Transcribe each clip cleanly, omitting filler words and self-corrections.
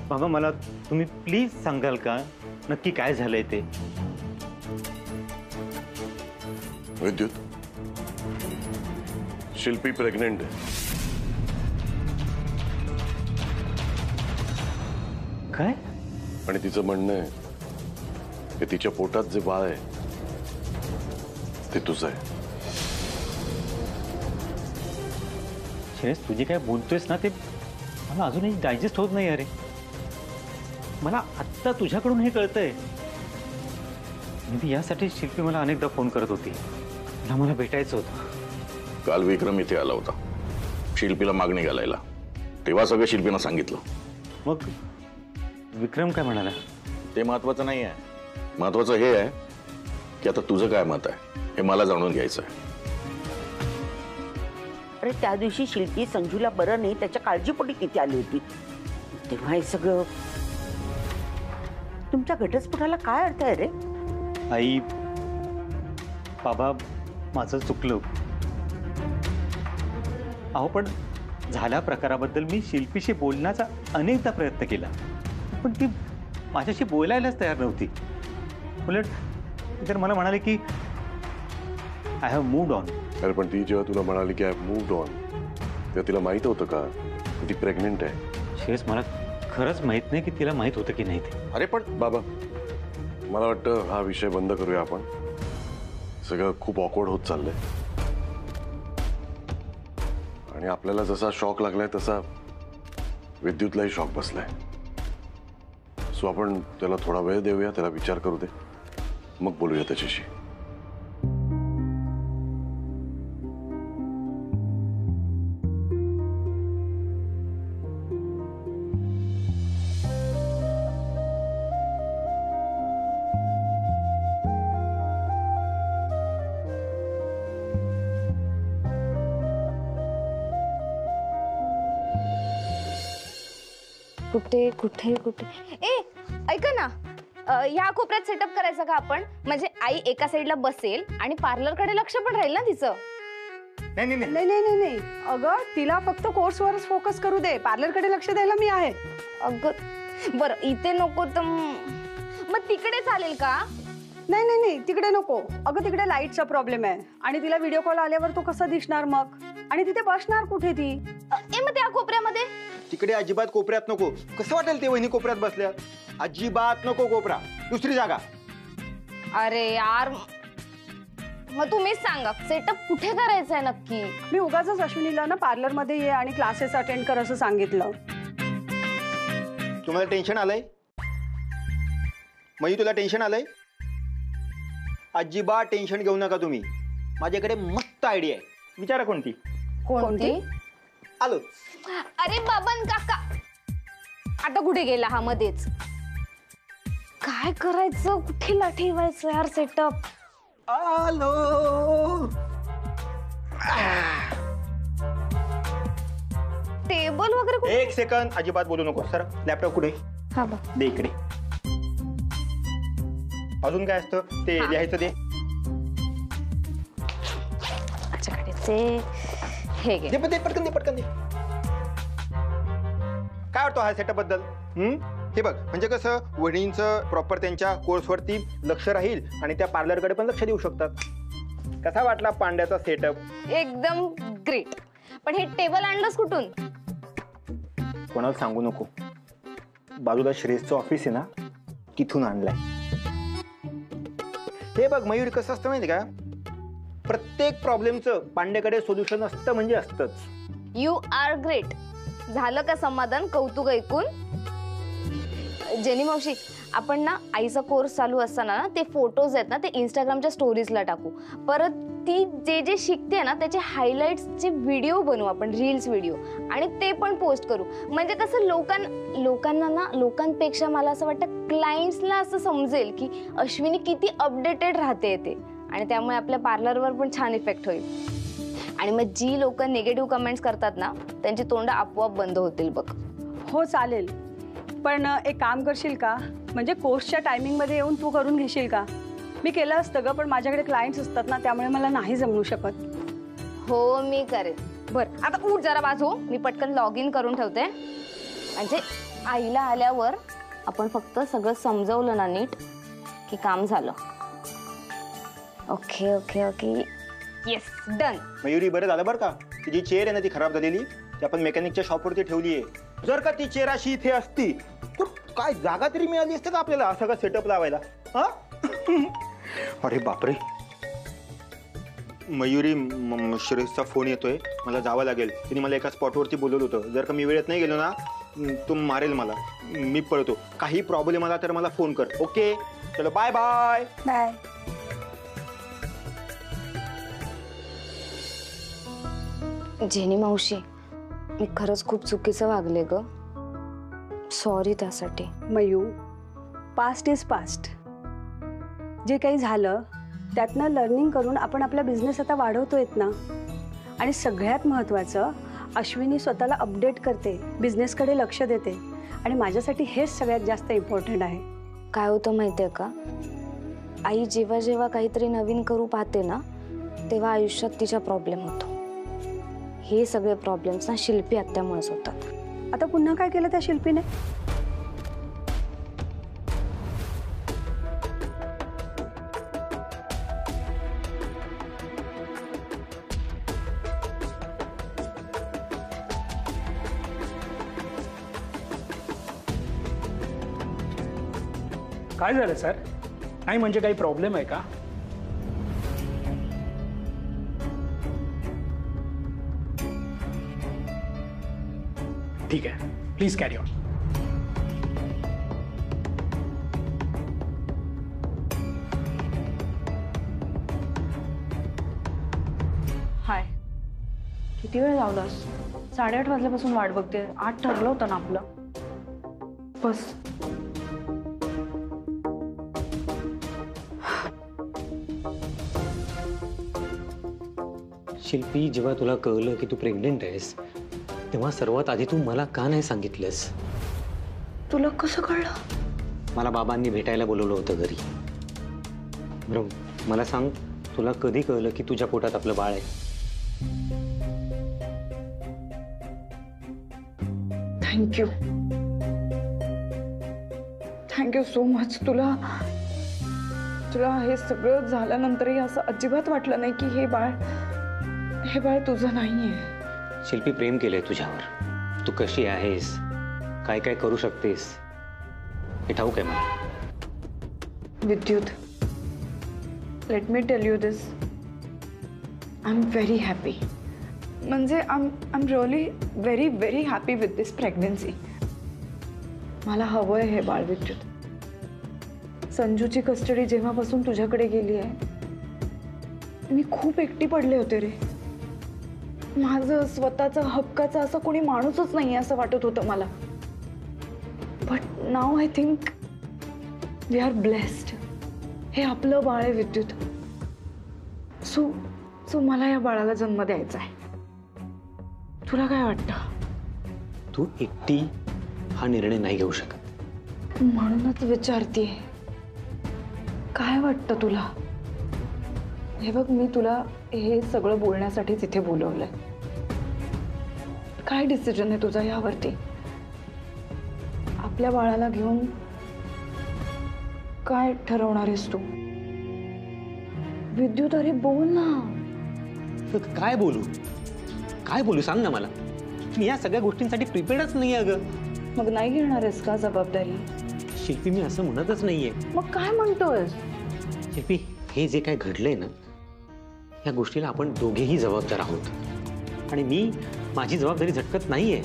बाबा मला तुम्ही प्लीज सांगाल का नक्की काय झालंय ते? विद्युत, शिल्पी प्रेग्नेंट आहे. काय? आणि तिचं म्हणणं आहे की तिच्या पोटात जे बाळ आहे ते तुझं आहे. श्रेयस, तुझी काय बोलतोयस ना ते मला अजूनही डायजेस्ट होत नाही. अरे मला आत्ता तुझ्याकडून हे कळतंय. यासाठी शिल्पी मला अनेकदा फोन करत होती. मला भेटायचं होतं. काल विक्रम इथे आला होता शिल्पीला मागणी घालायला. तेव्हा सगळं शिल्पीनं सांगितलं. मग विक्रम काय म्हणाला? ते महत्वाचं नाही आहे. महत्वाचं हे आहे की आता तुझं काय मत आहे हे मला जाणून घ्यायचं आहे. अरे त्या दिवशी शिल्पी संजूला बरं नाही त्याच्या काळजीपोटी तिथे आली होती. तेव्हा हे सगळं तुमच्या घटस्फोटाला काय अर्थ आहे रे? आई बाबा माझं चुकलं. अहो पण झाल्या प्रकाराबद्दल मी शिल्पीशी बोलण्याचा अनेकदा प्रयत्न केला, पण ती माझ्याशी बोलायलाच तयार नव्हती. उलट तर मला म्हणाले की आय हॅव मूव्ड ऑन. अरे पण ती जेव्हा तुला म्हणाली की आय हॅव मूव्ड ऑन तेव्हा तिला माहित होतं का ती प्रेग्नेंट आहे? शेस मला खरंच माहित नाही की तिला माहित होतं की नाही ते. अरे पण बाबा मला वाटतं हा विषय बंद करूया आपण. सगळं खूप ऑकवर्ड होत चाललंय आणि आपल्याला जसा शॉक लागलाय तसा विद्युतलाही शॉक बसलाय. सो आपण त्याला थोडा वेळ देऊया, त्याला विचार करू दे, मग बोलूया त्याच्याशी. कुठे कुठे कुठे ए ऐका ना, ह्या कोपऱ्यात सेटअप करायचं का आपण? म्हणजे आई एका साईडला बसेल आणि पार्लरकडे लक्ष पण राहील ना तिचं. नाही नाही नाही नाही नाही अगं तिला फक्त कोर्सवरच फोकस करू दे. पार्लरकडे लक्ष द्यायला मी आहे. अगं बरं इथे नको तर मग तिकडे चालेल का? नाही नाही नाही तिकडे नको. अगं तिकडे लाईटचा प्रॉब्लेम आहे आणि तिला व्हिडिओ कॉल आल्यावर तो कसा दिसणार मग? आणि तिथे बसणार कुठे ती? मग त्या कोपऱ्यामध्ये? तिकडे अजिबात कोपऱ्यात नको. कसं वाटेल ते वहिनी कोपऱ्यात बसल्या? अजिबात नको कोपरा, दुसरी जागा. अरे यार मग तुम्हीच सांगा सेटअप कुठे करायचं आहे नक्की? मी उगाचच अश्विनीला ना पार्लर मध्ये ये आणि क्लासेस अटेंड कर असं सांगितलं. तुम्हाला टेन्शन आलंय? मई तुला टेन्शन आलंय? अजिबात टेन्शन घेऊ नका तुम्ही. माझ्याकडे मस्त आयडिया आहे. विचारा कोणती? कोणती? आलो. अरे बाबन काका आता कुठे गेला हा मध्येच? काय करायचं, कुठे ठेवायचं यार सेटअप? आलो. टेबल वगैरे कुठे? एक सेकंद, अजिबात बोलू नको. सर लॅपटॉप कुठे? हा बघ दे इकडे. अजून काय असतं ते लिहायचं दे. हे घे. दे पटकन दे पटकन दे. काय वाटतं हा सेटअप बद्दल? हे बघ म्हणजे कसं वहिनींचं प्रॉपर त्यांच्या कोर्सवरती लक्ष राहील आणि त्या पार्लरकडे पण लक्ष देऊ शकतात. कसा वाटला पांड्याचा सेटअप? एकदम ग्रेट. पण हे टेबल आणलंस कुठून? कोणाला सांगू नको. बाजूला श्रेयसचं ऑफिस आहे ना, तिथून आणलाय. हे बघ मयूर, कसं असतं माहिती का, प्रत्येक प्रॉब्लेमचं पांड्याकडे सोल्युशन असतं म्हणजे असतंच. You are great. झालं का समाधान? कौतुक ऐकून. जेनी मावशी, आपण ना आईचा कोर्स चालू असताना ना ते फोटोज आहेत ना ते इंस्टाग्रामच्या स्टोरीजला टाकू. परत ती जे जे शिकते ना त्याचे हायलाइट्सचे व्हिडिओ बनवू आपण, रील्स व्हिडिओ, आणि ते पण पोस्ट करू. म्हणजे कसं लोकांना ना, लोकांपेक्षा मला असं वाटतं क्लायंट्सला असं समजेल की अश्विनी किती अपडेटेड राहते ते, आणि त्यामुळे आपल्या पार्लरवर पण छान इफेक्ट होईल. आणि मग जी लोक निगेटिव्ह कमेंट्स करतात ना त्यांची तोंड आपोआप बंद होतील बघ. हो चालेल, पण एक काम करशील का? म्हणजे कोर्सच्या टायमिंग मध्ये येऊन तू करून घेशील का? मी केलं असतं ग, पण माझ्याकडे क्लायंट्स असतात ना त्यामुळे मला नाही जमू शकत. हो मी करेन. बरं आता उठ जरा बाजू, मी पटकन लॉग इन करून ठेवते. म्हणजे आईला आल्यावर आपण फक्त सगळं समजवलं ना नीट की काम झालं. Okay okay okay yes done. Mayuri बरं झालं बरं का, ती जी चेअर आहे ना ती खराब झालेली, ती आपण मेकॅनिकच्या शॉपवरती ठेवली आहे. जर का ती चेअर अशी इथे असती तर काय जागा तरी मिळाली असते का आपल्याला असं का सेटअप लावायला? हा अरे बापरे. मयुरी श्रेयसचा फोन येतोय, मला जावं लागेल. तिने मला एका स्पॉटवरती बोलवलं होतं. जर का मी वेळेत नाही गेलो ना तो मारेल मला. मी पळतो. काही प्रॉब्लेम आला तर मला फोन कर. ओके चलो बाय बाय. बाय. जेनी मावशी, मी खरंच खूप चुकीचं वागले ग. सॉरी त्यासाठी. Mu, past is past. जे काही झालं त्यातनं लर्निंग करून आपण आपला बिझनेस आता वाढवतोयत ना. आणि सगळ्यात महत्त्वाचं, अश्विनी स्वतःला अपडेट करते, बिझनेसकडे लक्ष देते. आणि माझ्यासाठी हेच सगळ्यात जास्त इम्पॉर्टंट आहे. काय होतं माहिती आहे का, आई जेव्हा जेव्हा काहीतरी नवीन करू पाहते ना तेव्हा आयुष्यात तिच्या प्रॉब्लेम होतो. हे सगळे प्रॉब्लेम्स ना शिल्पी आत्यामुळेच होतात. आता पुन्हा काय केलं त्या शिल्पीने? काय झालं सर? नाही म्हणजे काही प्रॉब्लेम आहे का? ठीक आहे, प्लीज कॅरी ऑन. हाय. किती वेळ लावलास? 8:30 वाजल्यापासून वाट बघते. 8 ठरलं होतं ना आपलं. बस. शिल्पी, जेव्हा तुला कळलं की तू प्रेग्नेंट आहेस तेव्हा सर्वात आधी तू मला का नाही सांगितलंस? तुला कसं कळलं? मला बाबांनी भेटायला बोलवलं होतं घरी. बरं मला सांग, तुला कधी कळलं की तुझ्या पोटात आपलं बाळ आहे? थँक्यू. Thank you so much. तुला हे सगळं झाल्यानंतरही असं अजिबात वाटलं नाही की हे बाळ तुझं नाहीये. शिल्पी, प्रेम केलंय तुझ्यावर. तू कशी आहेस, काय काय करू शकतेस हे ठाऊक आहे मला. Vidyut, let me tell you this, I am very happy. म्हणजे I am really very very happy with this pregnancy. मला हवंय हे बाळ विद्युत. संजूची कस्टडी जेव्हापासून तुझ्याकडे गेली आहे मी खूप एकटी पडले होते रे. माझं स्वतःचं हक्काचं असं कोणी माणूसच नाही असं वाटत होतं मला. But now I think we are blessed. हे आपलं बाळ आहे विद्युत. सो मला या बाळाला जन्म द्यायचा आहे. तुला काय वाटतं? तू एकटी हा निर्णय नाही घेऊ शकत. म्हणूनच विचारतेय, काय वाटतं तुला? हे बघ, मी तुला हे सगळं बोलण्यासाठीच इथे बोलवलंय. काय डिसिजन आहे तुझा यावरती? आपल्या बाळाला घेऊन काय ठरवणार आहेस तू? विद्युत, अरे बोल ना. काय बोलू सांग ना मला. मी या सगळ्या गोष्टींसाठी प्रिपेअर्डच नाहीये अगं. मग नाही घेणार आहेस का जबाबदारी? शिल्पी, मी असं म्हणतच नाहीये. मग काय म्हणतोयस? शिल्पी, हे जे काय घडलंय ना या गोष्टीला आपण दोघेही जबाबदार आहोत. आणि मी माझी जबाबदारी झटकत नाहीये.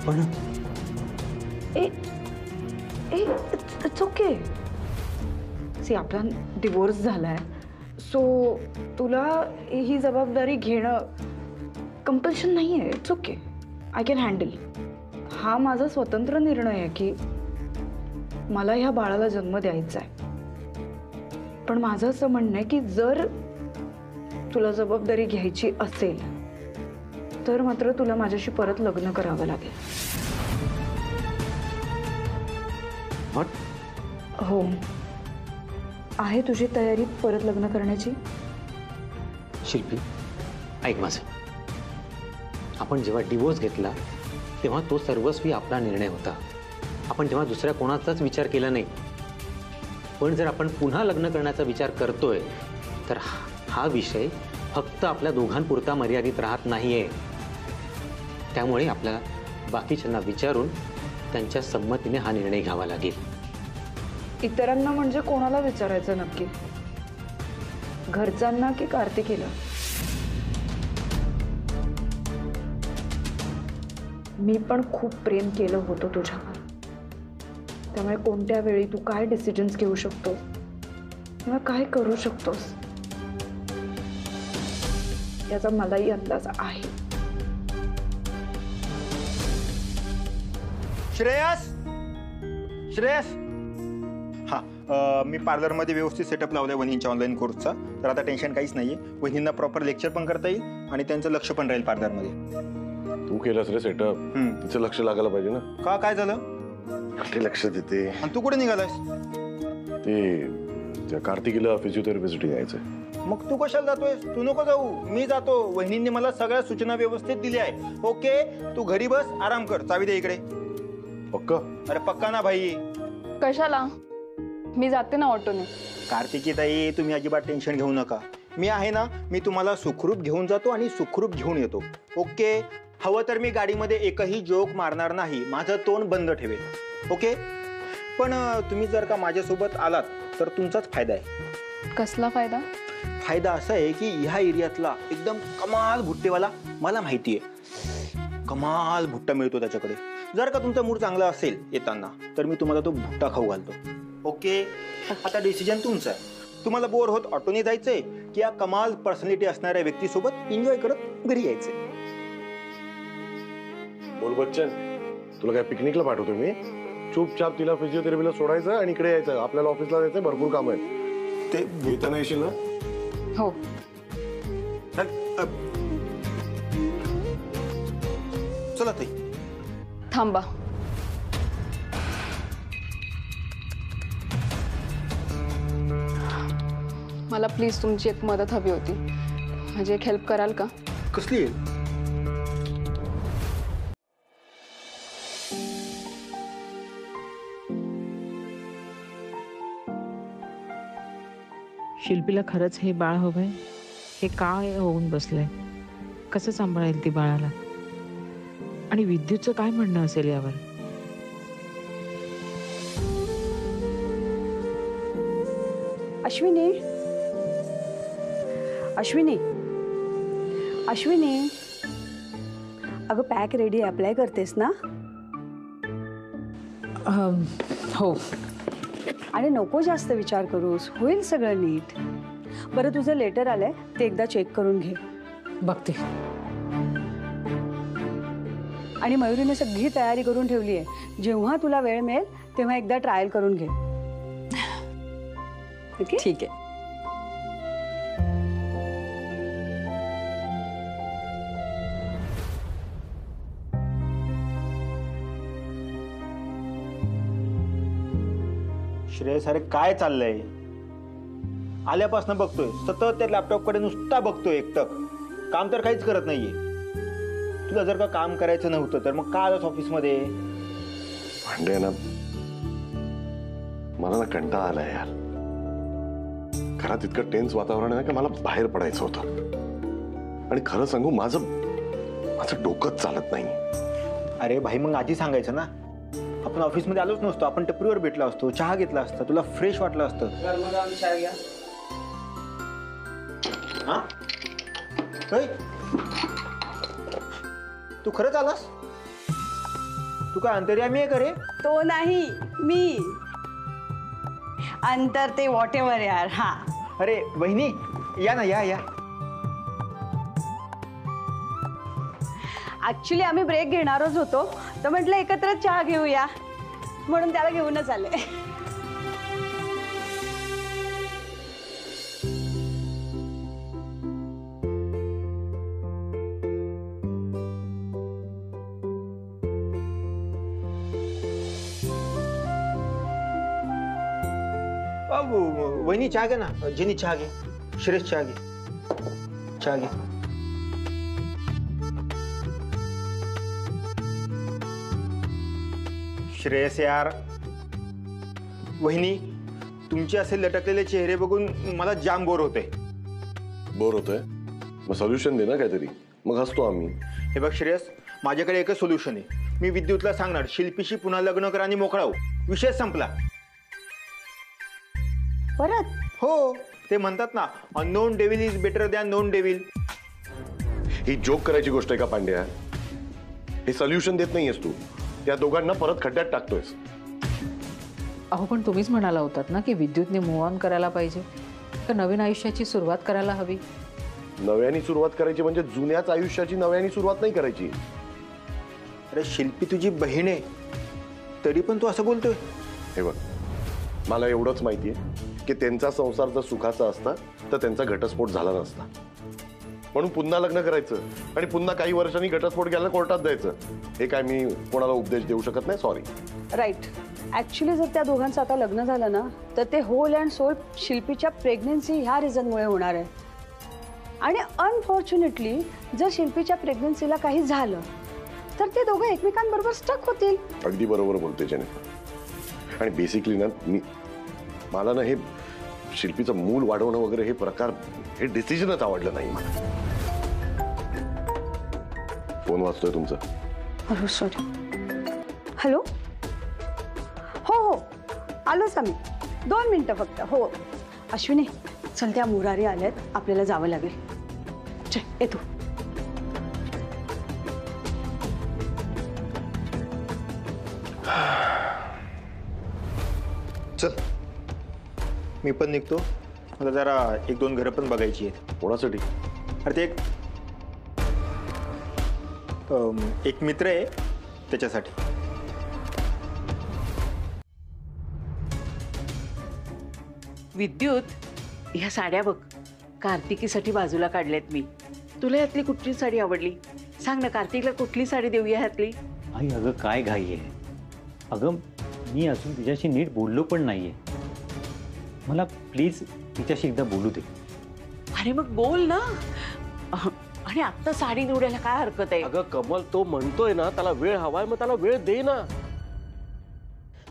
पण इट्स ओके. सी, आपला डिवोर्स झालाय, सो तुला ही जबाबदारी घेणं कंपल्शन नाही आहे. It's okay, I can handle. हा माझा स्वतंत्र निर्णय आहे की मला ह्या बाळाला जन्म द्यायचा आहे. पण माझं असं म्हणणं आहे की जर तुला जबाबदारी घ्यायची असेल तर मात्र तुला माझ्याशी परत लग्न करावं लागेल. हो, आहे तुझी तयारी परत लग्न करण्याची? शिल्पी, ऐक माझं. आपण जेव्हा डिवोर्स घेतला तेव्हा तो सर्वस्वी आपला निर्णय होता. आपण तेव्हा दुसऱ्या कोणाचाच विचार केला नाही. पण जर आपण पुन्हा लग्न करण्याचा विचार करतोय तर हा विषय फक्त आपल्या दोघांपुरता मर्यादित राहत नाहीये. त्यामुळे आपल्याला बाकीच्यांना विचारून त्यांच्या संमतीने हा निर्णय घ्यावा लागेल. इतरांना म्हणजे कोणाला विचारायचं नक्की? घरच्यांना की कार्तिकीला? मी पण खूप प्रेम केलं होतं तुझ्यावर. त्यामुळे कोणत्या वेळी तू काय डिसिजन्स घेऊ शकतोस किंवा काय करू शकतोस याचा मलाही अंदाज आहे. श्रेयस, श्रेयस, हा मी पार्लरमध्ये व्यवस्थित सेटअप लावलाय वहिनींच्या ऑनलाईन कोर्सचा. तर आता टेन्शन काहीच नाहीये. वहिनींना प्रॉपर लेक्चर पण करता येईल आणि त्यांचं लक्ष पण राहील पार्लरमध्ये. तू केलंस रे सेटअप, तिचं लक्ष लागायला पाहिजे ना. का, काय झालं? ते लक्ष देते. आणि तू कुठे निघालायस? ते कार्तिकीला फिजिओथेरपिस्टसाठी जायचंय. मग तू कशाला जातोयस? तू नको जाऊ, मी जातो. वहिनींनी मला सगळ्या सूचना व्यवस्थित दिल्या आहे. ओके, तू घरी बस, आराम कर. चावी दे इकडे. पक्का? अरे पक्का ना भाई. कशाला? मी जाते ना ऑटोने. कार्तिकी ताई, तुम्ही अजिबात टेन्शन घेऊ नका. मी आहे ना, मी तुम्हाला सुखरूप घेऊन जातो आणि सुखरूप घेऊन येतो. ओके, हवं तर मी गाडीमध्ये एकही जोक मारणार नाही. माझं तोंड बंद ठेवेल. ओके, पण तुम्ही जर का माझ्यासोबत आलात तर तुमचाच फायदा आहे. कसला फायदा? फायदा असा आहे की ह्या एरियातला एकदम कमाल भुट्टेवाला मला माहिती आहे. कमाल भुट्टा मिळतो त्याच्याकडे. जर का तुमचा मूड चांगला असेल येताना तर मी तुम्हाला तो भुट्टा खाऊ घालतो. ओके, आता डिसिजन तुमचा आहे. तुम्हाला बोर होत ऑटोने जायचंय की या कमाल पर्सनॅलिटी असणाऱ्या व्यक्तीसोबत एन्जॉय करत घरी यायचंय? बोल बच्चन, तुला काय पिकनिकला पाठवतो मी? चुपचाप तिला फिजिओथेरपीला सोडायचं आणि इकडे यायचं. आपल्याला ऑफिसला जायचं, भरपूर काम आहे. ते येताना येशील ना? हो. चला ताई. थांबा. मला प्लीज तुमची एक मदत हवी होती. म्हणजे एक हेल्प कराल का? कसली आहे? शिल्पीला खरंच हे बाळ हवंय? हे काय होऊन बसलंय? कसं सांभाळेल ती बाळाला? आणि विद्युतचं काय म्हणणं असेल यावर? अश्विनी, अश्विनी, अश्विनी, अगं पॅक रेडी अप्लाय करतेस ना? हो. आणि नको जास्त विचार करूस, होईल सगळं नीट. बरं, तुझं लेटर आलंय ते एकदा चेक करून घे. बघते. आणि मयुरीने सगळी तयारी करून ठेवली आहे. जेव्हा तुला वेळ मिळेल तेव्हा एकदा ट्रायल करून घे. ठीक आहे. श्रेयस, अरे काय चाललंय? आल्यापासून बघतोय, सतत त्या लॅपटॉपकडे नुसता बघतोय एकटक. काम तर काहीच करत नाहीये. तुला जर का काम करायचं नव्हतं तर मग का आलास ऑफिसमध्ये? भांडे ना, मला ना कंटाळा आलाय यार. घरात इतकं टेन्स वातावरण आहे की मला बाहेर पडायचं होतं. आणि खरं सांगू, माझं डोकंच चालत नाही. अरे भाई, मग आधी सांगायचं ना. आपण ऑफिसमध्ये आलोच नसतो. आपण टपरीवर भेटला असतो, चहा घेतला असता, तुला फ्रेश वाटलं असतं. हा? तू खरंच आलास? तू काय अंतर्यामी आहे का रे? तो नाही, मी. अंतर ते व्हॉट एव्हर यार. हा. अरे वहिनी, या ना, या या. ऍक्च्युली आम्ही ब्रेक घेणारच होतो, तर म्हटलं एकत्र चहा घेऊया, म्हणून त्याला घेऊनच आले. वहिनी चहा घे ना. जेनी चहा घे. श्रेयस चहा घे. चहा घे. श्रेयस यार, वहिनी तुमचे असे लटकलेले चेहरे बघून मला जाम बोर होते. बोर होतोय? मग सोल्युशन दे ना काहीतरी, मग हसतो आम्ही. हे बघ श्रेयस, माझ्याकडे एकच सोल्युशन आहे. मी विद्युतला सांगणार शिल्पीशी पुन्हा लग्न कर आणि मोकळा हो. विषय संपला. परत? हो, ते म्हणतात ना, unknown devil is better than non devil. He joke करायची गोष्ट आहे का पांड्या? हे सोल्युशन देत नाहीयेस तू, त्या दोघांना परत खड्ड्यात टाकतोयस. अहो पण तुम्हीच म्हणाला होतात ना की विद्युतने मूव्ह ऑन करायला पाहिजे, तर नवीन आयुष्याची सुरुवात करायला हवी. नव्याने सुरुवात करायची म्हणजे जुन्याच आयुष्याची नव्याने सुरुवात नाही करायची. अरे शिल्पी तुझी बहीण आहे, तरी पण तू असं बोलतोय. हे बघ, मला एवढंच माहितीये की त्यांचा संसार जर सुखाचा असता तर त्यांचा घटस्फोट झाला नसता. म्हणून पुन्हा लग्न करायचं आणि पुन्हा काही वर्षांनी घटस्फोट घ्यायला कोर्टात जायचं, हे काय मी कोणाला उपदेश देऊ शकत नाही. सॉरी. राईट. ॲक्च्युली जर त्या दोघांचं आता लग्न झालं ना, तर ते होल अँड सोल शिल्पीच्या प्रेग्नन्सी ह्या रिझनमुळे होणार आहे. आणि अनफॉर्च्युनेटली जर शिल्पीच्या प्रेग्नन्सीला काही झालं तर ते दोघं एकमेकांबरोबर स्टक होतील. अगदी बरोबर बोलते जेने. आणि बेसिकली ना मला ना हे शिल्पीचं मूल वाढवणं वगैरे हे प्रकार, हे डिसिजनच आवडलं नाही मला. फोन वाजतोय तुमचा. अरे सॉरी. हॅलो. हो हो, आलोच आम्ही. 2 मिनिटं फक्त. हो अश्विनी, चल त्या मुरारी आल्यात, आपल्याला जावं लागेल. चल येतो. चल मी पण निघतो. मला जरा 1-2 घरं पण बघायची आहेत. कोणासाठी? अरे ते एक मित्र आहे त्याच्यासाठी. विद्युत, ह्या साड्या बघ, कार्तिकीसाठी बाजूला काढल्यात मी. तुला यातली कुठली साडी आवडली? सांग ना, कार्तिकला कुठली साडी देऊया ह्यातली? आई अगं काय घाई आहे? अगं मी अजून तिच्याशी नीट बोललो पण नाहीये. मला प्लीज तिच्याशी एकदा बोलू दे. अरे मग बोल ना. आणि आत्ता साडी निवडायला काय हरकत आहे? अगं कमल, तो म्हणतोय ना त्याला वेळ हवाय, मग त्याला वेळ दे ना.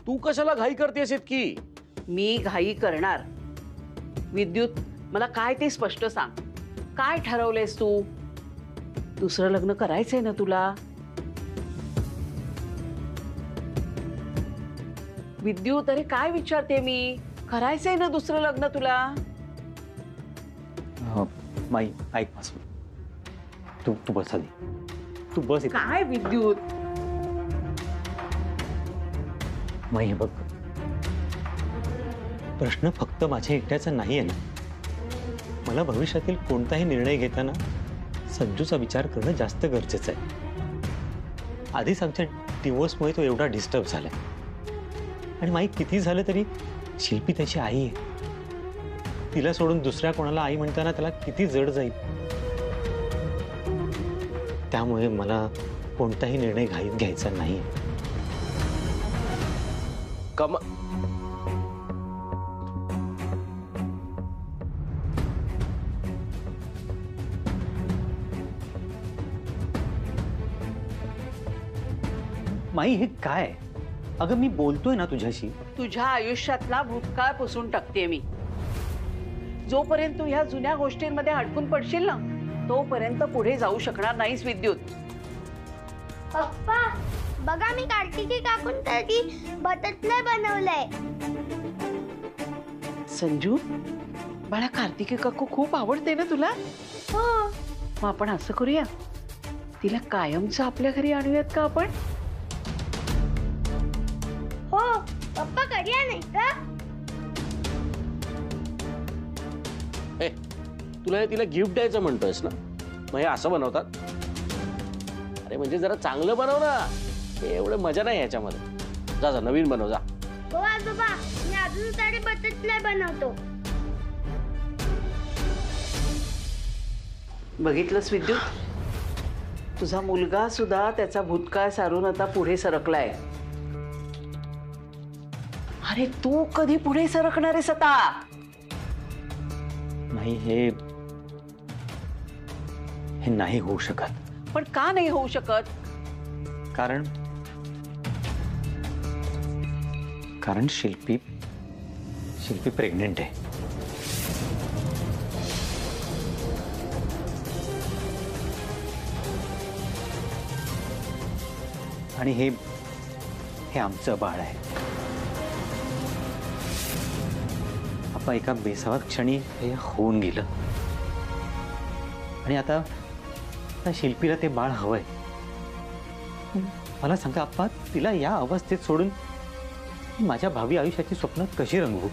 तू कशाला घाई करतेस इतकी? मी घाई करणार? विद्युत, मला काय ते स्पष्ट सांग. काय ठरवलंयस तू? दुसरं लग्न करायचंय ना तुला? विद्युत, अरे काय विचारते मी? करायचंय ना दुसरं लग्न तुला? माई ऐक माझं. तू बस आधी. तू बस. काय विद्युत? माई हे बघ, प्रश्न फक्त माझ्या एकट्याचा नाही आहे ना. मला भविष्यातील कोणताही निर्णय घेताना संजूचा विचार करणं जास्त गरजेचं आहे. आधीच आमच्या डिवोर्समुळे तो एवढा डिस्टर्ब झालाय. आणि माई किती झालं तरी शिल्पी त्याची आई आहे. तिला सोडून दुसऱ्या कोणाला आई म्हणताना त्याला किती जड जाईल. त्यामुळे मला कोणताही निर्णय घाईत घ्यायचा नाही. माई हे काय? अगं मी बोलतोय ना तुझ्याशी. तुझ्या आयुष्यातला भूतकाळ पुसून टाकते मी. जोपर्यंत तू ह्या जुन्या गोष्टींमध्ये अडकून पडशील ना, तोपर्यंत पुढे जाऊ शकणार नाहीस विद्युत. पप्पा बघा, मी कार्तिकी काकूंसाठी बटरफ्लाय बनवलंय. संजू बाळा, कार्तिकी काकू खूप आवडते ना तुला? हो. मग आपण असं करूया, तिला कायमचं आपल्या घरी आणूयात का आपण? हो पप्पा, करूया नाही का? तुला हे तिला गिफ्ट द्यायचं म्हणतोयस ना, मग हे असं बनवतात? अरे म्हणजे जरा चांगलं बनव ना. हे एवढं मजा नाही याच्यामध्ये. जा जा, नवीन बनव जा. हो आजोबा, मी अजून सारे बटरफ्लाय बनवतो. बघितलंस विद्युत, तुझा मुलगा सुद्धा त्याचा भूतकाळ सारून आता पुढे सरकलाय. अरे तू कधी पुढे सरकणार आहेस आता? नाही, हे नाही होऊ शकत. पण का नाही होऊ शकत? कारण कारण शिल्पी प्रेग्नेंट आहे. आणि हे आमचं बाळ आहे. आपण एका बेसावत क्षणी हे होऊन गेलं आणि आता शिल्पीला ते बाळ हवंय. मला सांगा आप्पा, तिला या अवस्थेत सोडून माझ्या भावी आयुष्याची स्वप्न कशी रंगवू?